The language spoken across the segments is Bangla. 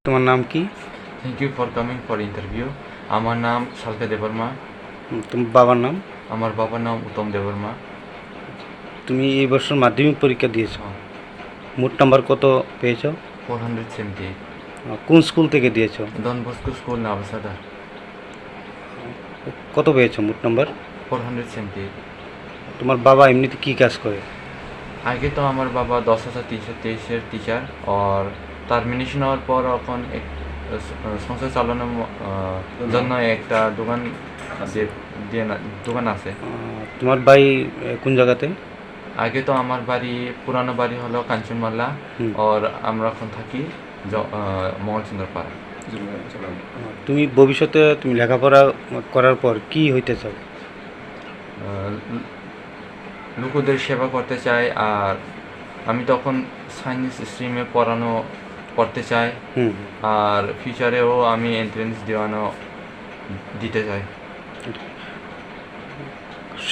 তোমার নাম কি? Thank you for coming for interview. আমার নাম সালকা দেববর্মা। তোমার বাবার নাম? আমার বাবার নাম উত্তম দেববর্মা। তুমি এই বছর মাধ্যমিক পরীক্ষা দিয়েছো, মোট নাম্বার কত পেয়েছো? 478। কোন স্কুল থেকে দিয়েছো? ডন বস্কো স্কুল নাবসাদা। কত পেয়েছো মোট নাম্বার? 478। তোমার বাবা এমনিতে কি কাজ করে? আগে তো আমার বাবা 10,323 এর টিচার, আর টার্মিনেশন হওয়ার পর এখন সংসার চালানোর জন্য একটা দোকান আছে। তোমার বাড়ি কোন জায়গাতে? আগে তো আমার বাড়ি পুরানো বাড়ি হলো কাঞ্চনমালা, আর আমরা এখন থাকি মঙ্গলচন্দ্রপাড়া। তুমি ভবিষ্যতে তুমি লেখাপড়া করার পর কি হইতে চাও? লোকদের সেবা করতে চাই, আর আমি তখন সায়েন্স স্ট্রিমে পড়তে চাই, আর ফিউচারেও আমি এন্ট্রেন্স দিতে চাই।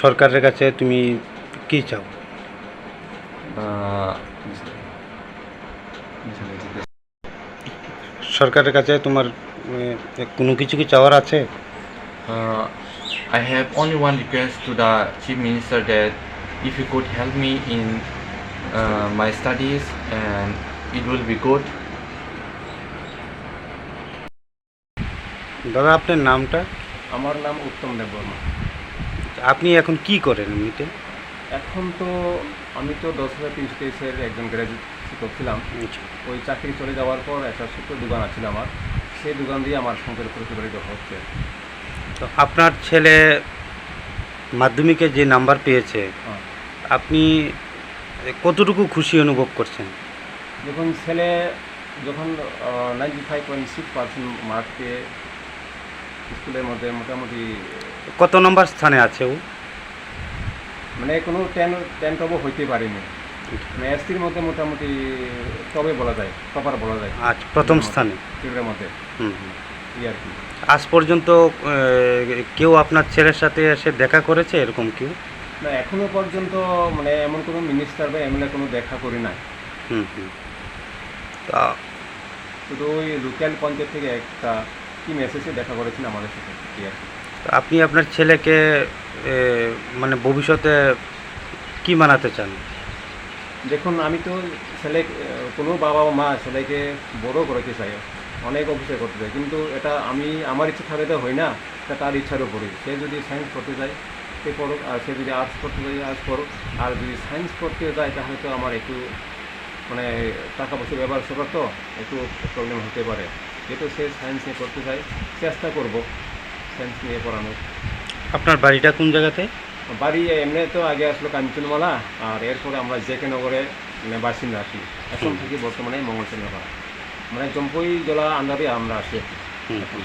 সরকারের কাছে তুমি কি চাও? সরকারের কাছে তোমার কোনো কিছু কি চাওয়ার আছে? I have only one request to the Chief Minister that if you could help me in my studies, and it will be good. দাদা, আপনার নামটা? আমার নাম উত্তম দেববর্মা। আপনি এখন কি করেন এমনিতে? এখন তো আমি তো 10,323-এর একজন গ্র্যাজুয়েট শিক্ষক ছিলাম। ওই চাকরি চলে যাওয়ার পর একটা ছোট্ট দোকান আছে আমার, সেই দোকান দিয়ে আমার সংসার পরিচালিত হচ্ছে। তো আপনার ছেলে মাধ্যমিকে যে নাম্বার পেয়েছে, আপনি কতটুকু খুশি অনুভব করছেন? যখন 95.6% মার্ক পেয়ে স্কুলের মধ্যে মোটামুটি কত নম্বর স্থানে আছে ও? মানে কোনো টেন টপও হইতে পারেনি, মানে এসটির মধ্যে মোটামুটি টপে বলা যায়, টপার বলা যায়। আচ্ছা, প্রথম স্থানে টিমের মধ্যে। এই আর কি। আজ পর্যন্ত কেউ আপনার ছেলের সাথে এসে দেখা করেছে এরকম কেউ? না, এখনো পর্যন্ত মানে এমন কোনো মিনিস্টার বা এমএলএ কোনো দেখা করি নাই। তা শুধু ওই লোকাল পঞ্চায়েত থেকে একটা কি মেসেজে দেখা করেছেন আমাদের সাথে। আপনি আপনার ছেলেকে মানে ভবিষ্যতে কি বানাতে চান? দেখুন, আমি তো কোনো বাবা মা ছেলেকে বড় করতে চাই, অনেক অফিসে করতে চাই, কিন্তু এটা আমার ইচ্ছা থাকলে তো হয় না, এটা তার ইচ্ছার উপরে। সে যদি সায়েন্স করতে চায় সে পড়ুক, আর সে যদি আর্টস করতে চায় আর্টস করুক। আর যদি সায়েন্স করতে যায় তাহলে তো আমার একটু মানে টাকা পয়সা ব্যবহার সবার তো একটু প্রবলেম হতে পারে। যেহেতু সে সায়েন্স নিয়ে করতে চায়, চেষ্টা করব সায়েন্স নিয়ে পড়ানোর। আপনার বাড়িটা কোন জায়গাতে? বাড়ি এমনি তো আগে আসলো কাঞ্চনমালা, আর এরপরে আমরা জেকে নগরে বাসিন্দা আছি। এখন থাকি বর্তমানে মঙ্গলচন্দ্রপাড়া, মানে জম্পুই জেলা আন্ডারে আমরা আছি এখন।